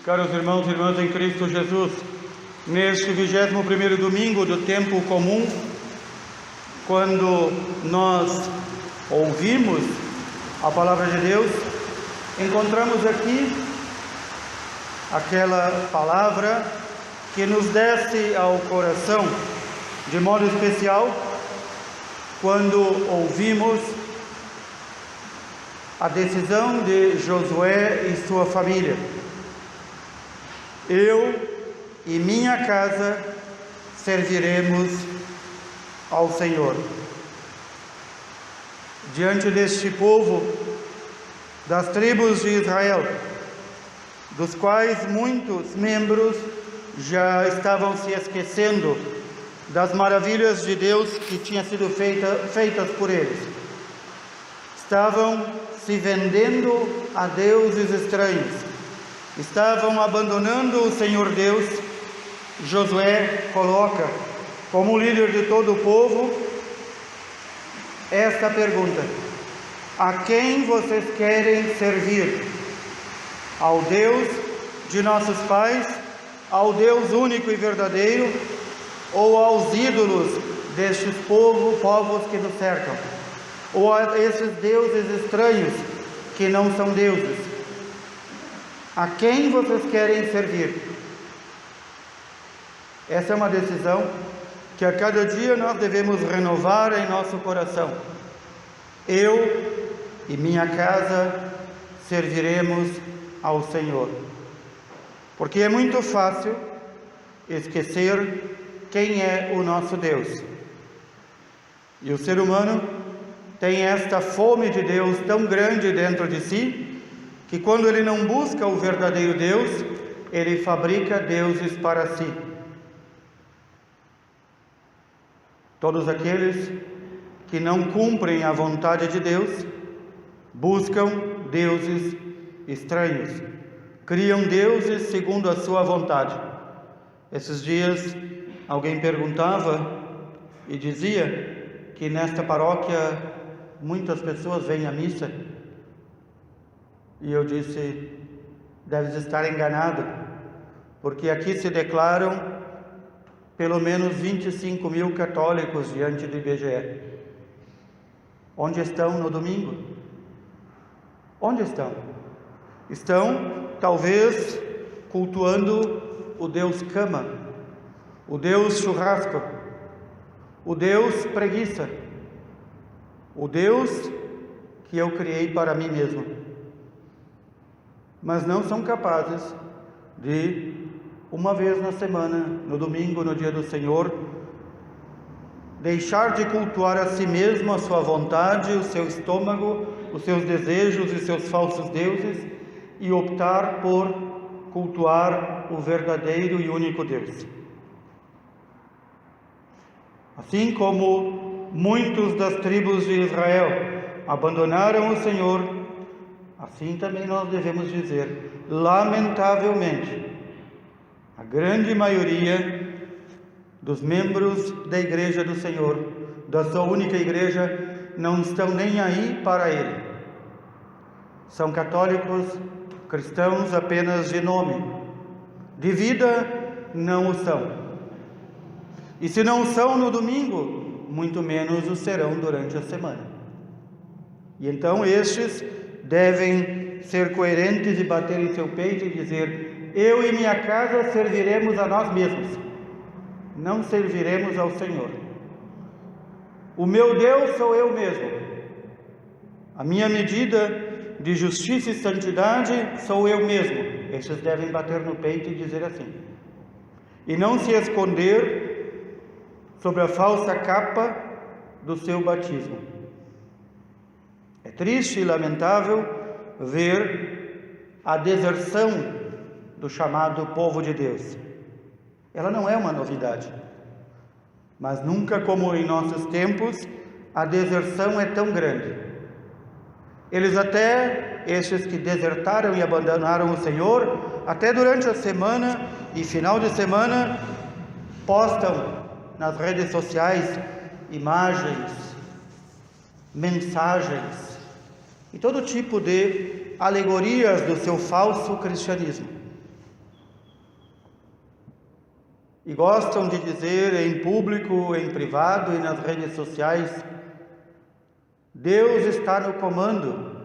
Caros irmãos e irmãs em Cristo Jesus, neste 21º domingo do tempo comum, quando nós ouvimos a Palavra de Deus, encontramos aqui aquela palavra que nos desce ao coração, de modo especial, quando ouvimos a decisão de Josué e sua família. Eu e minha casa serviremos ao Senhor. Diante deste povo, das tribos de Israel, dos quais muitos membros já estavam se esquecendo das maravilhas de Deus que tinham sido feitas por eles. Estavam se vendendo a deuses estranhos. Estavam abandonando o Senhor Deus. Josué coloca, como líder de todo o povo, esta pergunta: a quem vocês querem servir? Ao Deus de nossos pais, ao Deus único e verdadeiro, ou aos ídolos destes povos que nos cercam, ou a esses deuses estranhos que não são deuses? A quem vocês querem servir? Essa é uma decisão que a cada dia nós devemos renovar em nosso coração. Eu e minha casa serviremos ao Senhor. Porque é muito fácil esquecer quem é o nosso Deus. E o ser humano tem esta fome de Deus tão grande dentro de si, que quando ele não busca o verdadeiro Deus, ele fabrica deuses para si. Todos aqueles que não cumprem a vontade de Deus, buscam deuses estranhos, criam deuses segundo a sua vontade. Esses dias alguém perguntava e dizia que nesta paróquia muitas pessoas vêm à missa. E eu disse: deves estar enganado, porque aqui se declaram pelo menos 25 mil católicos diante do IBGE. Onde estão no domingo? Onde estão? Estão, talvez, cultuando o Deus cama, o Deus churrasco, o Deus preguiça, o Deus que eu criei para mim mesmo. Mas não são capazes de, uma vez na semana, no domingo, no dia do Senhor, deixar de cultuar a si mesmo, a sua vontade, o seu estômago, os seus desejos e seus falsos deuses, e optar por cultuar o verdadeiro e único Deus. Assim como muitos das tribos de Israel abandonaram o Senhor, assim também nós devemos dizer, lamentavelmente, a grande maioria dos membros da Igreja do Senhor, da sua única igreja, não estão nem aí para Ele. São católicos, cristãos apenas de nome, de vida não o são. E se não são no domingo, muito menos o serão durante a semana. E então estes devem ser coerentes e bater em seu peito e dizer: eu e minha casa serviremos a nós mesmos, não serviremos ao Senhor. O meu Deus sou eu mesmo. A minha medida de justiça e santidade sou eu mesmo. Estes devem bater no peito e dizer assim. E não se esconder sob a falsa capa do seu batismo. É triste e lamentável ver a deserção do chamado povo de Deus. Ela não é uma novidade, mas nunca como em nossos tempos a deserção é tão grande. Eles até, estes que desertaram e abandonaram o Senhor, até durante a semana e final de semana, postam nas redes sociais imagens, mensagens e todo tipo de alegorias do seu falso cristianismo. e gostam de dizer em público, em privado e nas redes sociais: Deus está no comando,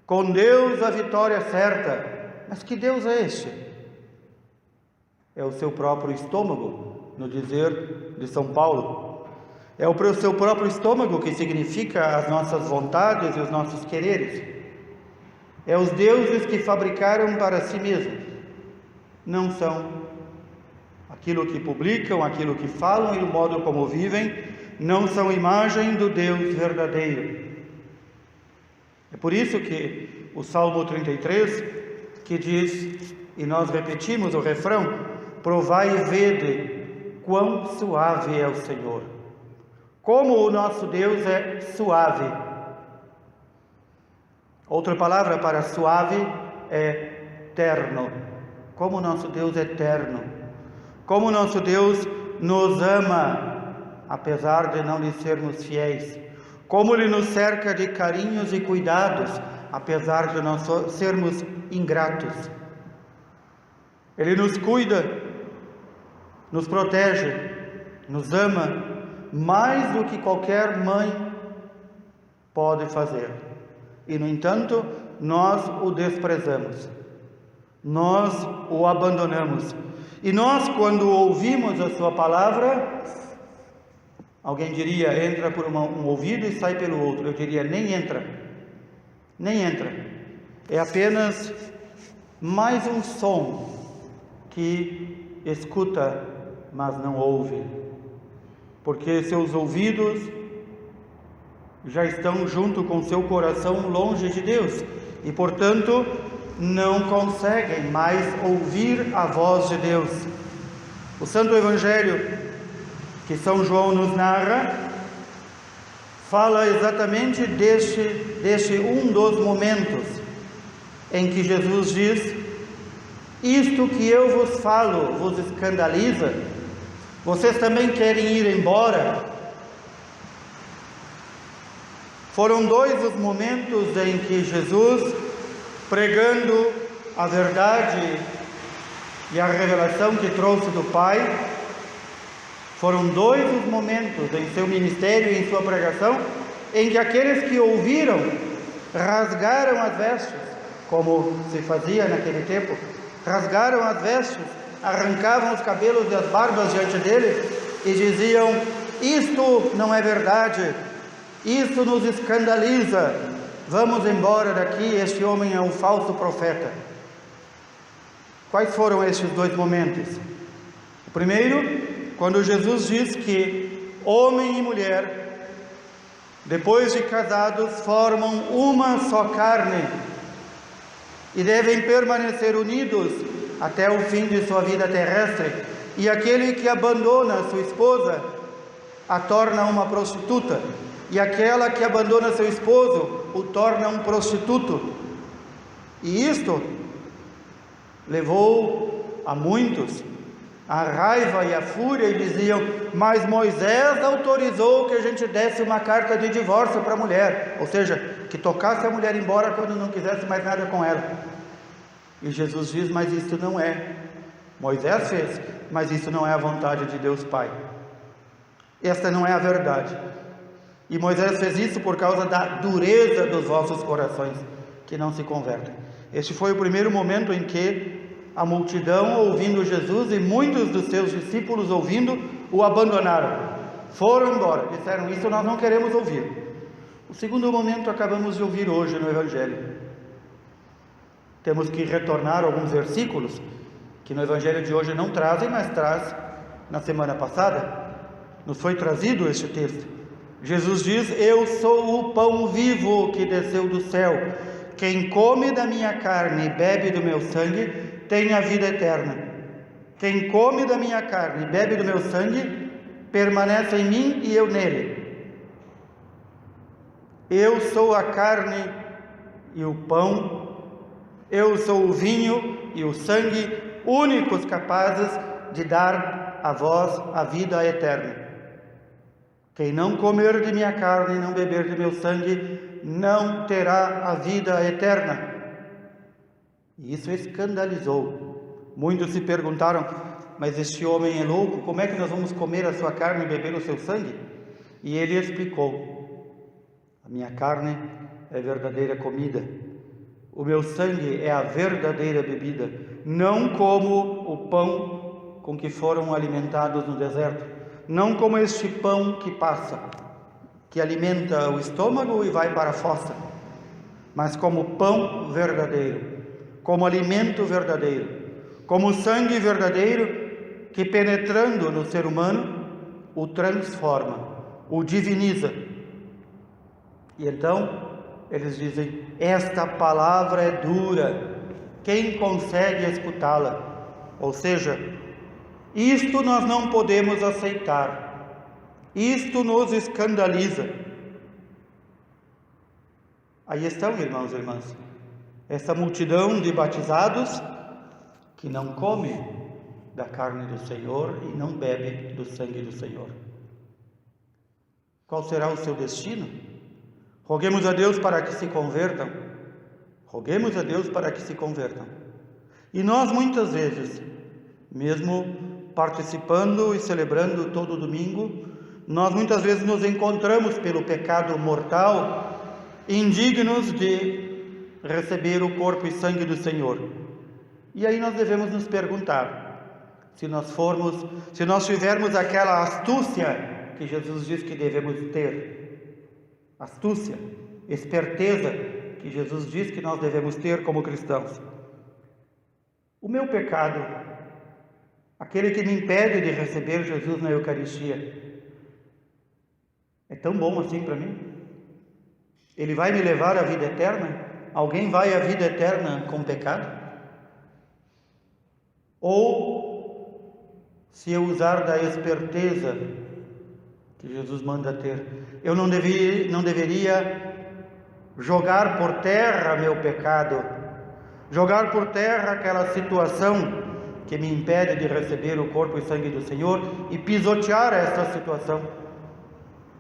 com Deus a vitória é certa. Mas que Deus é este? É o seu próprio estômago, no dizer de São Paulo. É o seu próprio estômago que significa as nossas vontades e os nossos quereres. É os deuses que fabricaram para si mesmos. Não são aquilo que publicam, aquilo que falam e o modo como vivem, não são imagem do Deus verdadeiro. É por isso que o Salmo 33, que diz, e nós repetimos o refrão: provai e vede quão suave é o Senhor. Como o nosso Deus é suave. Outra palavra para suave é terno. Como o nosso Deus é terno. Como o nosso Deus nos ama, apesar de não lhe sermos fiéis. Como Ele nos cerca de carinhos e cuidados, apesar de nós sermos ingratos. Ele nos cuida, nos protege, nos ama, mais do que qualquer mãe pode fazer. E, no entanto, nós o desprezamos. Nós o abandonamos. E nós, quando ouvimos a sua palavra, alguém diria, entra por um ouvido e sai pelo outro. Eu diria, nem entra. Nem entra. É apenas mais um som que escuta, mas não ouve. Porque seus ouvidos já estão junto com seu coração longe de Deus. E, portanto, não conseguem mais ouvir a voz de Deus. O Santo Evangelho que São João nos narra fala exatamente deste um dos momentos em que Jesus diz: isto que eu vos falo vos escandaliza? Vocês também querem ir embora? Foram dois os momentos em que Jesus, pregando a verdade e a revelação que trouxe do Pai, foram dois os momentos em seu ministério e em sua pregação em que aqueles que ouviram rasgaram as vestes, como se fazia naquele tempo, rasgaram as vestes, arrancavam os cabelos e as barbas diante dele e diziam: isto não é verdade, isso nos escandaliza, vamos embora daqui, este homem é um falso profeta. Quais foram estes dois momentos? O primeiro, quando Jesus diz que homem e mulher, depois de casados, formam uma só carne e devem permanecer unidos até o fim de sua vida terrestre, e aquele que abandona sua esposa a torna uma prostituta, e aquela que abandona seu esposo o torna um prostituto. E isto levou a muitos a raiva e a fúria, e diziam: mas Moisés autorizou que a gente desse uma carta de divórcio para a mulher, ou seja, que tocasse a mulher embora quando não quisesse mais nada com ela. E Jesus diz: mas isso não é, Moisés fez, mas isso não é a vontade de Deus Pai, esta não é a verdade. E Moisés fez isso por causa da dureza dos vossos corações, que não se convertem. Este foi o primeiro momento em que a multidão, ouvindo Jesus, e muitos dos seus discípulos ouvindo, o abandonaram, foram embora, disseram: isso nós não queremos ouvir. O segundo momento acabamos de ouvir hoje no Evangelho. Temos que retornar alguns versículos que no Evangelho de hoje não trazem, mas traz na semana passada. Nos foi trazido este texto. Jesus diz: eu sou o pão vivo que desceu do céu. Quem come da minha carne e bebe do meu sangue tem a vida eterna. Quem come da minha carne e bebe do meu sangue permanece em mim e eu nele. Eu sou a carne e o pão, eu sou o vinho e o sangue, únicos capazes de dar a vós a vida eterna. Quem não comer de minha carne e não beber de meu sangue não terá a vida eterna. E isso escandalizou. Muitos se perguntaram: mas este homem é louco, como é que nós vamos comer a sua carne e beber o seu sangue? E ele explicou: a minha carne é verdadeira comida, o meu sangue é a verdadeira bebida, não como o pão com que foram alimentados no deserto, não como este pão que passa, que alimenta o estômago e vai para a fossa, mas como pão verdadeiro, como alimento verdadeiro, como sangue verdadeiro, que penetrando no ser humano, o transforma, o diviniza. E então, eles dizem: esta palavra é dura, quem consegue escutá-la? Ou seja, isto nós não podemos aceitar, isto nos escandaliza. Aí estão, irmãos e irmãs, essa multidão de batizados que não come da carne do Senhor e não bebe do sangue do Senhor. Qual será o seu destino? Roguemos a Deus para que se convertam. Roguemos a Deus para que se convertam. E nós muitas vezes, mesmo participando e celebrando todo domingo, nós muitas vezes nos encontramos pelo pecado mortal, indignos de receber o corpo e sangue do Senhor. E aí nós devemos nos perguntar, se nós tivermos aquela astúcia que Jesus diz que devemos ter, astúcia, esperteza que Jesus diz que nós devemos ter como cristãos. O meu pecado, aquele que me impede de receber Jesus na Eucaristia, é tão bom assim para mim? Ele vai me levar à vida eterna? Alguém vai à vida eterna com pecado? Ou, se eu usar da esperteza que Jesus manda ter, eu não deveria jogar por terra meu pecado, jogar por terra aquela situação que me impede de receber o corpo e sangue do Senhor e pisotear essa situação,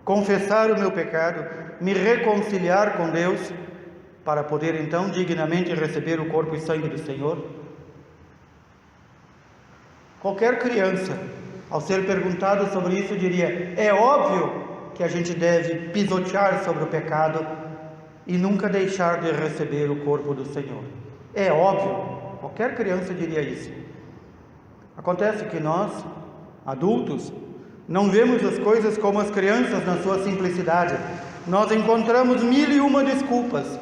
confessar o meu pecado, me reconciliar com Deus, para poder então dignamente receber o corpo e sangue do Senhor? Qualquer criança, ao ser perguntado sobre isso, diria: é óbvio que a gente deve pisotear sobre o pecado e nunca deixar de receber o corpo do Senhor. É óbvio, qualquer criança diria isso. Acontece que nós, adultos, não vemos as coisas como as crianças na sua simplicidade. Nós encontramos 1001 desculpas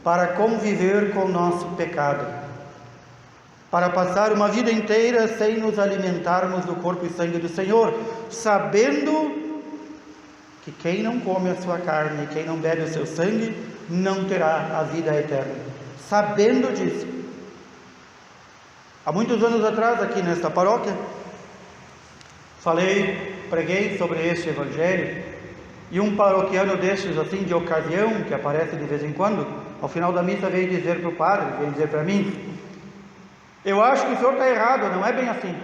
para conviver com o nosso pecado, para passar uma vida inteira sem nos alimentarmos do corpo e sangue do Senhor, sabendo que quem não come a sua carne e quem não bebe o seu sangue não terá a vida eterna. Sabendo disso. Há muitos anos atrás, aqui nesta paróquia, preguei sobre este evangelho, e um paroquiano destes, assim, de ocasião, que aparece de vez em quando, ao final da missa veio dizer para o padre, veio dizer para mim: eu acho que o senhor está errado, não é bem assim.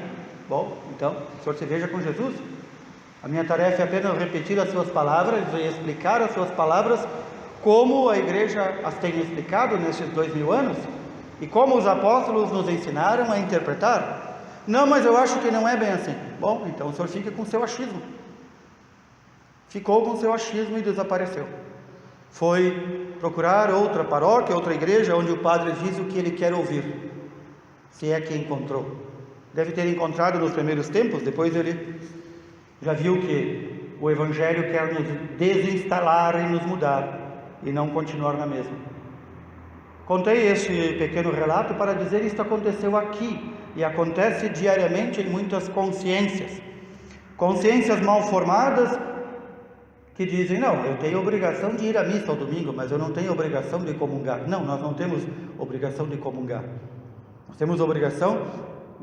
Bom, então, o senhor se veja com Jesus. A minha tarefa é apenas repetir as suas palavras e explicar as suas palavras como a igreja as tem explicado nesses 2000 anos e como os apóstolos nos ensinaram a interpretar. Não, mas eu acho que não é bem assim. Bom, então o senhor fica com o seu achismo. Ficou com o seu achismo e desapareceu. Foi procurar outra paróquia, outra igreja, onde o padre diz o que ele quer ouvir. Se é que encontrou. Deve ter encontrado nos primeiros tempos, depois ele já viu que o Evangelho quer nos desinstalar e nos mudar, e não continuar na mesma. Contei este pequeno relato para dizer: isto aconteceu aqui, e acontece diariamente em muitas consciências mal formadas, que dizem: não, eu tenho obrigação de ir à missa ao domingo, mas eu não tenho obrigação de comungar. Não, nós não temos obrigação de comungar. Nós temos obrigação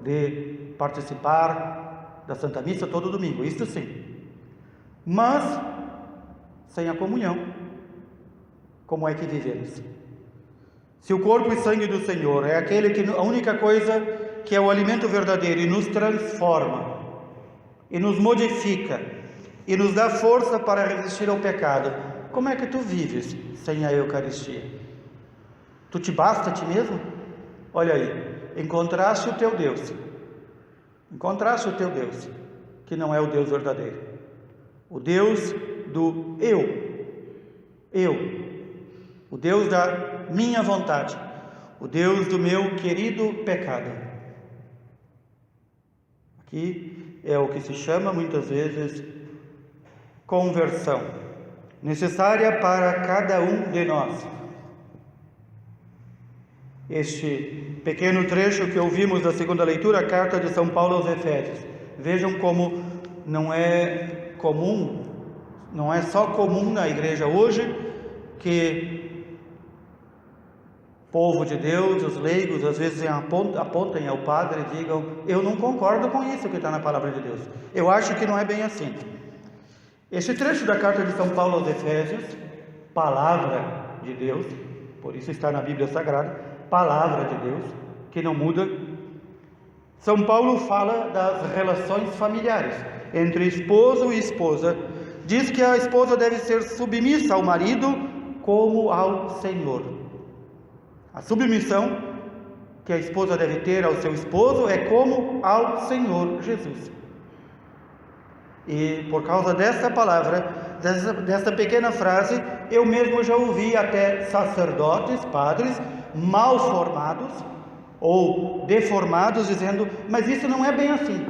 de participar da Santa Missa todo domingo, isso sim. Mas, sem a comunhão, como é que vivemos? Se o corpo e sangue do Senhor é aquele que, a única coisa que é o alimento verdadeiro e nos transforma, e nos modifica, e nos dá força para resistir ao pecado, como é que tu vives sem a Eucaristia? Tu te basta a ti mesmo? Olha aí, encontraste o teu Deus, Encontraste o teu Deus, que não é o Deus verdadeiro. O Deus do eu, o Deus da minha vontade, o Deus do meu querido pecado. Aqui é o que se chama muitas vezes conversão, necessária para cada um de nós. Este pequeno trecho que ouvimos da segunda leitura, a carta de São Paulo aos Efésios. Vejam como não é comum, não é só comum na igreja hoje que o povo de Deus, os leigos, às vezes apontem ao padre e digam: eu não concordo com isso que está na palavra de Deus, eu acho que não é bem assim. Este trecho da carta de São Paulo aos Efésios, palavra de Deus, por isso está na Bíblia Sagrada, palavra de Deus, que não muda. São Paulo fala das relações familiares entre esposo e esposa. Diz que a esposa deve ser submissa ao marido como ao Senhor. A submissão que a esposa deve ter ao seu esposo é como ao Senhor Jesus. E por causa dessa palavra, dessa pequena frase, eu mesmo já ouvi até sacerdotes, padres, mal formados ou deformados, dizendo: mas isso não é bem assim.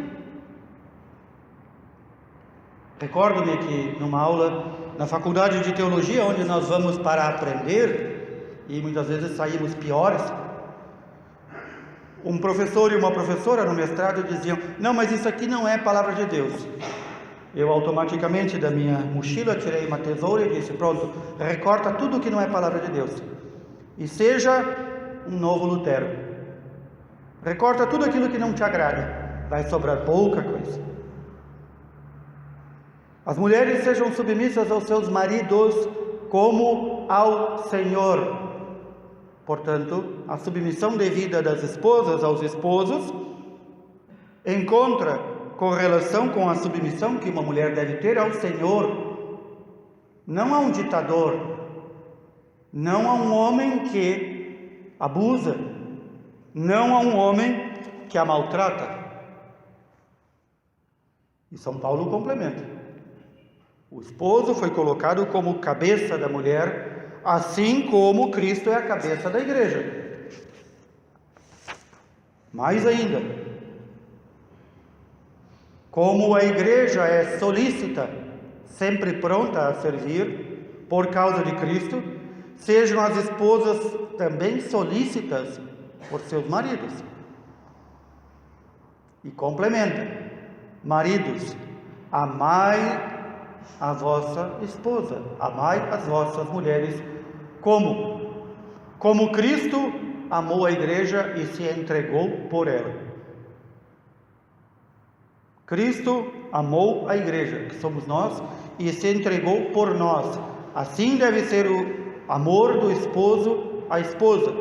Recordo-me que numa aula na faculdade de teologia, onde nós vamos para aprender, e muitas vezes saímos piores, um professor e uma professora no mestrado diziam: não, mas isso aqui não é palavra de Deus. Eu automaticamente da minha mochila tirei uma tesoura e disse: pronto, recorta tudo que não é palavra de Deus e seja um novo Lutero. Recorta tudo aquilo que não te agrada, vai sobrar pouca coisa. As mulheres sejam submissas aos seus maridos como ao Senhor. Portanto, a submissão devida das esposas aos esposos encontra correlação com a submissão que uma mulher deve ter ao Senhor, não a um ditador, não a um homem que abusa, não a um homem que a maltrata. E São Paulo complementa: o esposo foi colocado como cabeça da mulher, assim como Cristo é a cabeça da igreja. Mais ainda, como a igreja é solícita, sempre pronta a servir por causa de Cristo, sejam as esposas também solícitas por seus maridos. E complementa: maridos, amai a vossa esposa, amai as vossas mulheres como Cristo amou a igreja e se entregou por ela. Cristo amou a igreja, que somos nós, e se entregou por nós. Assim deve ser o amor do esposo à esposa.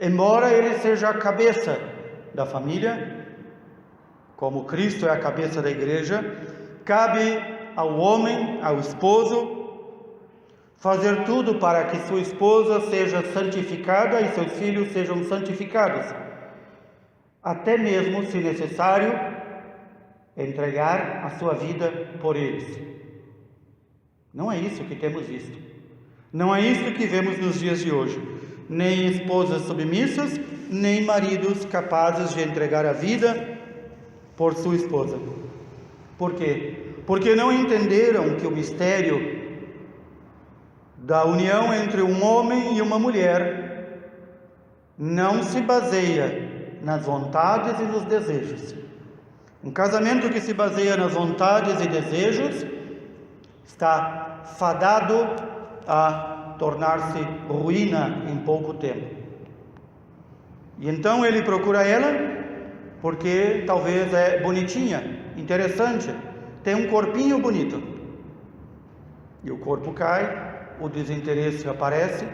Embora ele seja a cabeça da família, como Cristo é a cabeça da igreja, cabe ao homem, ao esposo, fazer tudo para que sua esposa seja santificada e seus filhos sejam santificados. Até mesmo, se necessário, entregar a sua vida por eles. Não é isso que temos visto. Não é isso que vemos nos dias de hoje. Nem esposas submissas, nem maridos capazes de entregar a vida por sua esposa. Por quê? Porque não entenderam que o mistério da união entre um homem e uma mulher não se baseia nas vontades e nos desejos. Um casamento que se baseia nas vontades e desejos está fadado a tornar-se ruína em pouco tempo. E então ele procura ela porque talvez é bonitinha, interessante, tem um corpinho bonito. E o corpo cai, o desinteresse aparece,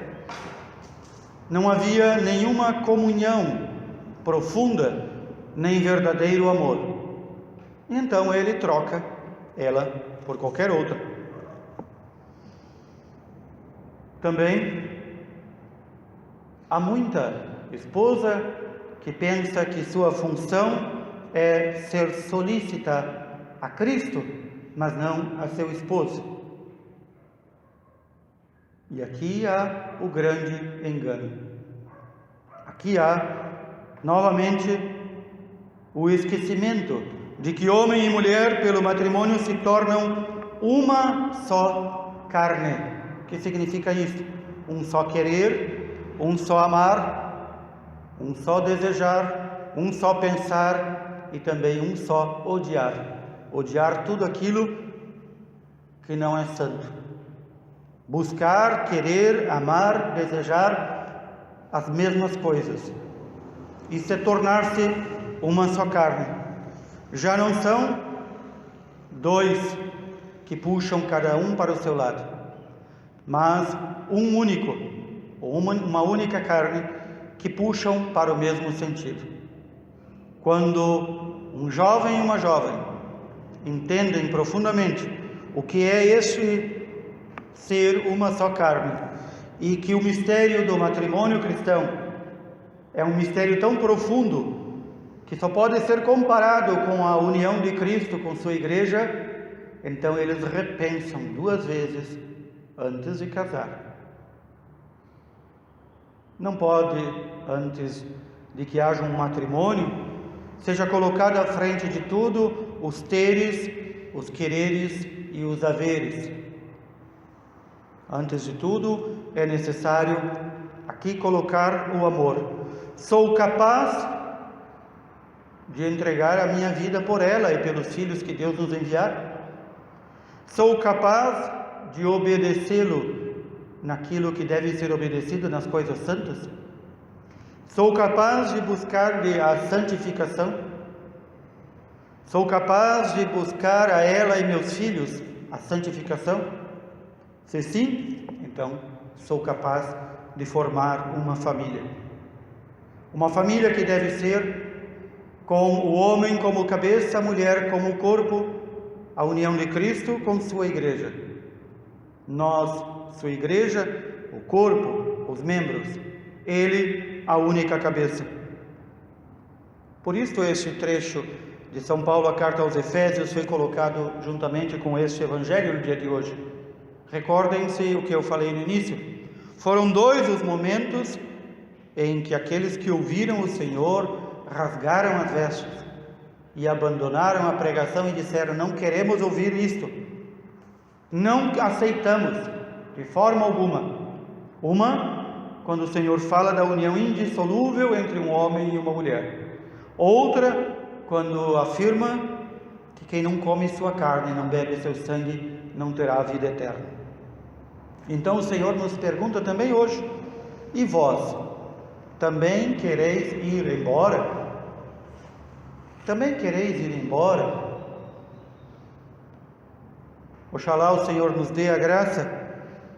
não havia nenhuma comunhão profunda, nem verdadeiro amor. Então ele troca ela por qualquer outra. Também há muita esposa que pensa que sua função é ser solícita a Cristo, mas não a seu esposo. E aqui há o grande engano. Aqui há, novamente, o esquecimento de que homem e mulher, pelo matrimônio, se tornam uma só carne. O que significa isso? Um só querer, um só amar, um só desejar, um só pensar e também um só odiar. Odiar tudo aquilo que não é santo. Buscar, querer, amar, desejar as mesmas coisas. Isso é tornar-se uma só carne. Já não são dois que puxam cada um para o seu lado, mas um único, uma única carne que puxam para o mesmo sentido. Quando um jovem e uma jovem entendem profundamente o que é esse ser uma só carne e que o mistério do matrimônio cristão é um mistério tão profundo que só pode ser comparado com a união de Cristo com sua igreja, então eles repensam 2 vezes antes de casar. Não pode, antes de que haja um matrimônio, seja colocado à frente de tudo os teres, os quereres e os haveres. Antes de tudo, é necessário aqui colocar o amor. Sou capaz de entregar a minha vida por ela e pelos filhos que Deus nos enviar? Sou capaz de obedecê-lo naquilo que deve ser obedecido nas coisas santas? Sou capaz de buscar a santificação? Sou capaz de buscar a ela e meus filhos a santificação? Se sim, então sou capaz de formar uma família. Uma família que deve ser com o homem como cabeça, a mulher como corpo, a união de Cristo com sua igreja. Nós, sua igreja, o corpo, os membros, ele, a única cabeça. Por isso este trecho de São Paulo, a carta aos Efésios, foi colocado juntamente com este evangelho no dia de hoje. Recordem-se o que eu falei no início. Foram 2 os momentos em que aqueles que ouviram o Senhor rasgaram as vestes e abandonaram a pregação e disseram: não queremos ouvir isto, não aceitamos de forma alguma. Uma, quando o Senhor fala da união indissolúvel entre um homem e uma mulher. Outra, quando afirma que quem não come sua carne, não bebe seu sangue, não terá a vida eterna. Então o Senhor nos pergunta também hoje: e vós, também quereis ir embora? Também quereis ir embora? Oxalá o Senhor nos dê a graça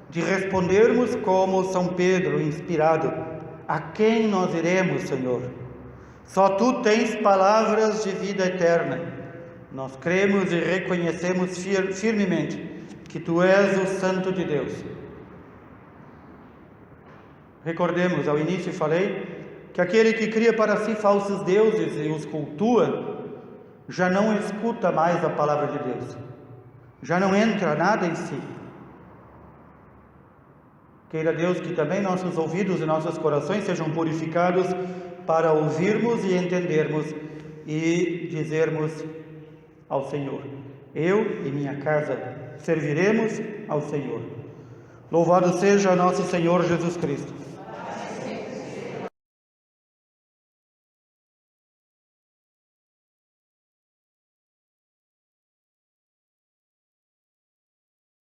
de respondermos como São Pedro, inspirado: a quem nós iremos, Senhor? Só Tu tens palavras de vida eterna. Nós cremos e reconhecemos firmemente que Tu és o Santo de Deus. Recordemos, ao início falei que aquele que cria para si falsos deuses e os cultua, já não escuta mais a palavra de Deus, já não entra nada em si. Queira Deus que também nossos ouvidos e nossos corações sejam purificados para ouvirmos e entendermos e dizermos ao Senhor: eu e minha casa serviremos ao Senhor. Louvado seja nosso Senhor Jesus Cristo.